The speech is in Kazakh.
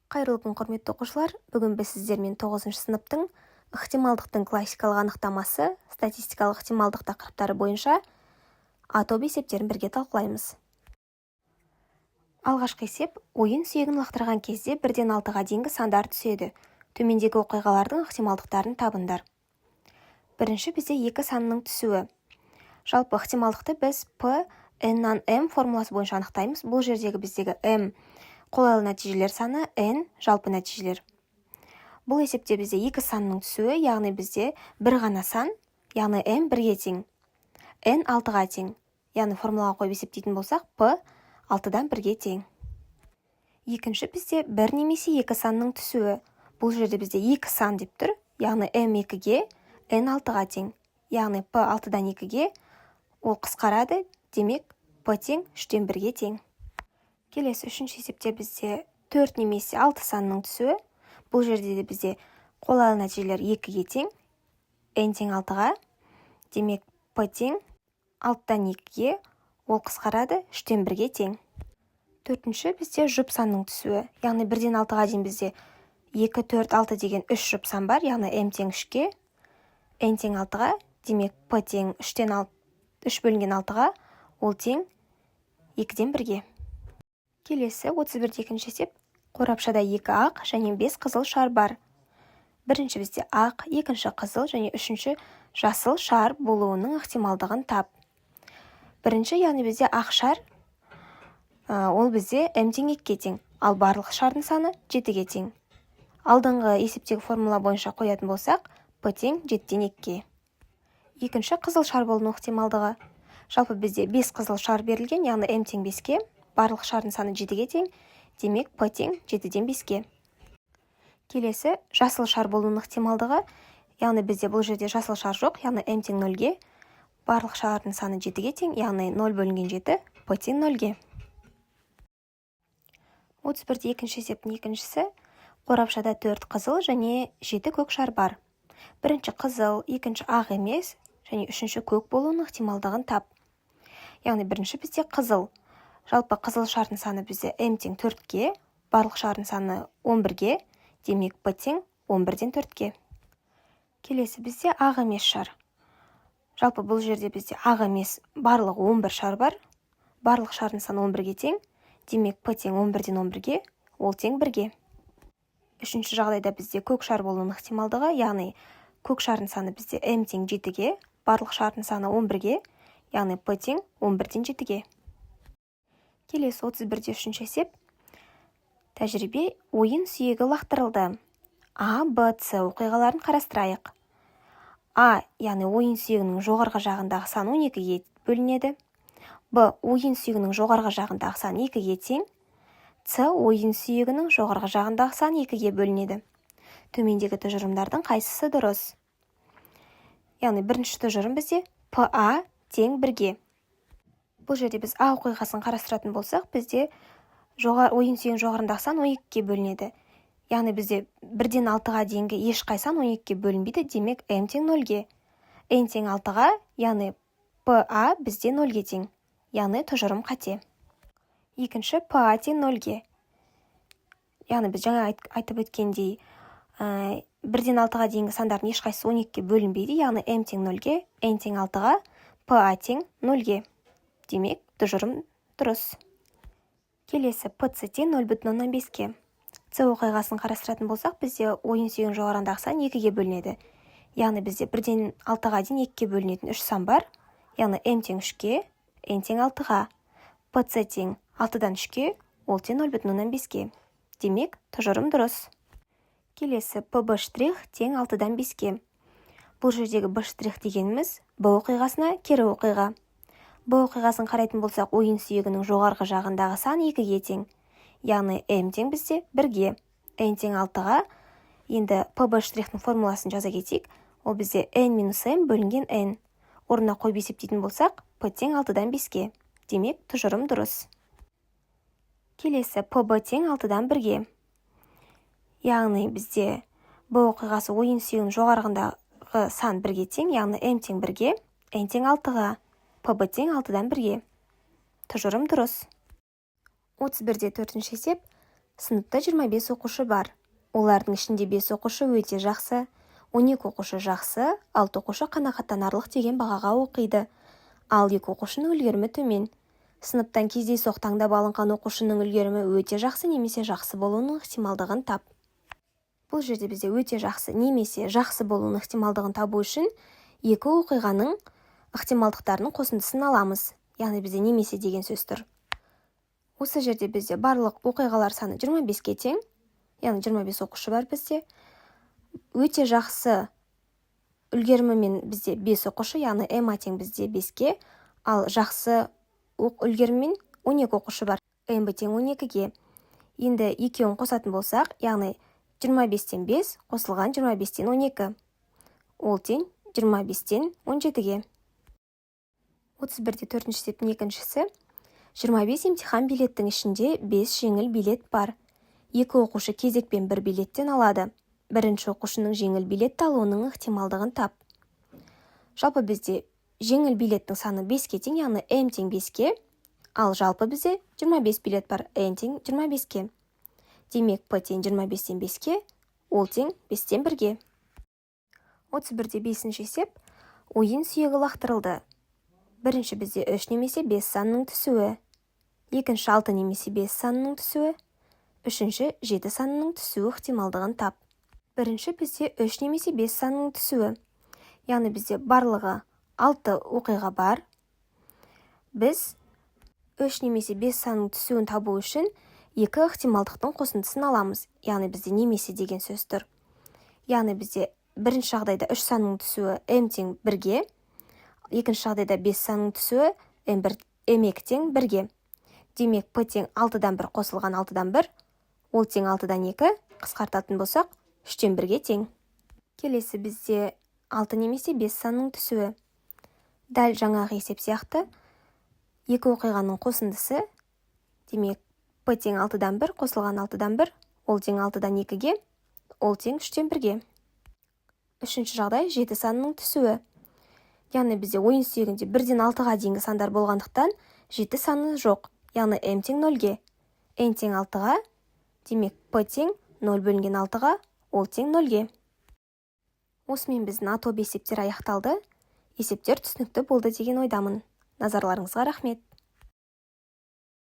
Қайырлы күн, құрметті оқушылар. Бүгін біз сіздермен 9 сыныптың ықтималдықтың классикалық анықтамасы, статистикалық ықтималдық тақырыптары бойынша А тобы есептерін бірге талқылаймыз. Алғашқы есеп ойын сүйегін лақтырған кезде 1-ден 6-ға дейінгі сандар түседі. Төмендегі оқиғалардың ықтималдықтарын табыңдар. Бірінші бізде екі санының түсуі. Жалпы ықтималдықты біз P, N-нан M формуласы бойынша анықтаймыз. Бұл жердегі біздегі M қолайлы нәтижелер саны, N жалпы нәтижелер. Бұл есепте бізде екі санның түсуі, яғни бізде бір ғана сан, яғни M 1-ге тең, N 6-ға тең. Яғни формулаға қойып есептейтін болсақ, P 6-дан 1-ге тең. Екінші бізде бір немесе екі санның түсуі. Бұл жерде бізде екі сан деп тұр, яғни M 2-ге, N 6-ға тең. Яғни P 6-дан 2-ге, ол қысқарады, демек P тең 3-тен 1-ге тең. Келесі үшінші есепте бізде 4 немесе 6 санның түсуі. Бұл жерде де бізде қолайлы нәтижелер 2-ге тең, N тең 6-ға, демек P тең 6-дан 2-ге, ол қысқарады, 3-тен 1-ге тең. Төртінші бізде жұп санның түсуі. Яғни 1-ден 6-ға дейін бізде 2, 4, 6 деген 3 жұп сан бар, яғни M тең 3-ге, N тең 6-ға, демек P тең 3 бөлінген 6-ға, ол тең 2-ден 1-ге. Келесі 31 екінші есеп. Қорапшада 2 ақ және 5 қызыл шар бар. Бірінші бізде ақ, екінші қызыл және үшінші жасыл шар болуының ықтималдығын тап. Бірінші, яғни бізде ақ шар, ол бізде M тең 2-ге тең, ал барлық шардың саны 7-ге тең. Алдыңғы есептегі формула бойынша қоятын болсақ, P тең 7-ден 2-ге. Екінші қызыл шар болуының ықтималдығы. Жалпы бізде 5 қызыл шар берілген, яғни M тең 5-ге. Барлық шардың саны 7-ге тең, демек P тең 7-ден 5-ге. Келесі жасыл шар болуының ықтималдығы, яғни бізде бұл жерде жасыл шар жоқ, яғни M тең 0-ге. Барлық шардың саны 7-ге тең, яғни 0 бөлінген 7, P тең 0-ге. 31 екінші есептің екіншісі. Қорапшада 4 қызыл және 7 көк шар бар. Бірінші қызыл, екінші ақ емес және үшінші көк болуының ықтималдығын тап. Яғни бірінші бізде қызыл. Жалпы қызыл шардың саны бізде M тең 4-ге, барлық шардың саны 11-ге, демек P тең 11-ден 4-ге. Келесі бізде ақ емес шар. Жалпы бұл жерде бізде ақ емес барлығы 11 шар бар, барлық шардың саны 11-ге тең, демек P тең 11-ден 11-ге, ол тең 1-ге. Үшінші жағдайда бізде көк шар болуының ықтималдығы, яғни көк шардың саны бізде M тең 7-ге, барлық шардың саны 11-ге, яғни P тең 11-ден 7-ге. Келесі 31-де үшінші есеп. Тәжірибе ойын сүйегі лақтырылды. А, Б, С оқиғаларын қарастырайық. А, яғни ойын сүйегінің жоғарғы жағындағы сан 12-ге бөлінеді. Б, ойын сүйегінің жоғарғы жағындағы сан 2-ге тең. С, ойын сүйегінің жоғарғы жағындағы сан 2-ге бөлінеді. Төмендегі тұжырымдардың қайсысы дұрыс? Яғни бірінші тұжырым бізде ПА тең 1-ге. Бұл жерде біз А оқиғасын қарастыратын болсақ, бізде ойын сүйегінің жоғарындағы сан 12-ге бөлінеді. Яғни бізде 1-ден 6-ға дейінгі ешқай сан 12-ге бөлінбейді, демек M тең 0-ге. N тең 6-ға, яғни PA бізде 0-ге тең. Яғни тұжырым қате. Екінші PA тең 0-ге. Яғни біз жаңа айтып өткендей, 1-ден 6-ға дейінгі сандардың ешқайсысы 12-ге бөлінбейді, яғни M тең 0-ге, N тең 6-ға, PA тең 0-ге. Демек, тұжырым дұрыс. Келесі PC тең 0,5-ге. С оқиғасын қарастыратын болсақ, бізде ойын сүйегінің жоғарындағы сан 2-ге бөлінеді. Яғни бізде 1-ден 6-ға дейін 2-ге бөлінетін 3 сан бар. Яғни M тең 3-ге, N тең 6-ға, PC тең 6-дан 3-ге, ол тең 0,5-ге. Демек, тұжырым дұрыс. Келесі PB штрих тең 6-дан 5-ге. Бұл жердегі B штрих дегеніміз B оқиғасына кері оқиға. Б оқиғасын қарайтын болсақ, ойын сүйегінің жоғарғы жағындағы сан 2-ге тең. Яғни M тең бізде 1-ге, N тең 6-ға. Енді PB штрихтің формуласын жаза кетейік. Ол бізде N минус M бөлінген N. Орнына қойып есептейтін болсақ, P тең 6-дан 5-ге. Демек, тұжырым дұрыс. Келесі PB тең 6-дан 1-ге. Яғни бізде Б оқиғасы ойын сүйегінің жоғарғындағы сан 1-ге тең, яғни M тең 1-ге, N тең 6-ға. PB тең 6-дан 1-ге. Тұжырым дұрыс. 31-де 4-ші есеп. Сыныпта 25 оқушы бар. Олардың ішінде 5 оқушы өте жақсы, 12 оқушы жақсы, 6 оқушы қанағаттанарлық деген бағаға оқиды. Ал 2 оқушының үлгерімі төмен. Сыныптан кездейсоқ таңдап алынған оқушының үлгерімі өте жақсы немесе жақсы болуының ықтималдығын тап. Бұл жерде бізде өте жақсы немесе жақсы болуының ықтималдығын табу үшін екі оқиғаның ықтималдықтарының қосындысын аламыз. Яғни бізде немесе деген сөз тұр. Осы жерде бізде барлық оқиғалар саны 25-ке тең, яғни 25 оқушы бар бізде. Өте жақсы үлгерімімен бізде 5 оқушы, яғни m тең бізде 5-ке, ал жақсы үлгеріммен 12 оқушы бар, m тең 12-ге. Енді екеуін қосатын болсақ, яғни 25-тен 5 қосылған 25-тен 12. Ол тең 25-тен 17-ге. 31-де 4-ші есептің екіншісі. 25 емтихан билеттің ішінде 5 жеңіл билет бар. 2 оқушы кезекпен 1 билеттен алады. Бірінші оқушының жеңіл билетті алуының ықтималдығын тап. Жалпы бізде жеңіл билеттің саны 5-ке тең, яғни m тең 5-ке, ал жалпы бізде 25 билет бар, n тең 25-ке. Демек, p тең 25-тен 5-ке, ол тең 5-тен 1-ге. 31-де 5-ші есеп. Ойын сүйегі лақтырылды. Бірінші бізде 3 немесе 5 санының түсуі. Екінші 6 немесе 5 санының түсуі. Үшінші 7 санының түсуі ықтималдығын тап. Бірінші бізде 3 немесе 5 санының түсуі. Яғни бізде барлығы 6 оқиға бар. Біз 3 немесе 5 санның түсуін табу үшін екі ықтималдықтың қосындысын аламыз. Яғни бізде немесе деген сөз тұр. Яғни бізде бірінші жағдайда 3 санның түсуі m тең 1-ге, екінші жағдайда 5 санның түсуі m2 тең 1-ге. Демек, p тең 6-дан 1 қосылған 6-дан 1, ол тең 6-дан 2, қысқартатын болсақ, 3-тен 1-ге тең. Келесі бізде 6 немесе 5 санның түсуі. Дәл жаңағы есеп сияқты, екі оқиғаның қосындысы, демек, p тең 6-дан 1 қосылған 6-дан 1, ол тең 6-дан 2-ге, ол тең 3-тен 1-ге. Үшінші жағдай 7 санның түсуі. Яғни бізде ойын сүйегінде 1-ден 6-ға дейінгі сандар болғандықтан 7 саны жоқ, яғни m тең 0-ге, n тең 6-ға, демек p тең 0 бөлінген 6-ға, ол тең 0-ге. Осымен біздің АТОБ есептер аяқталды. Есептер түсінікті болды деген ойдамын. Назарларыңызға рахмет.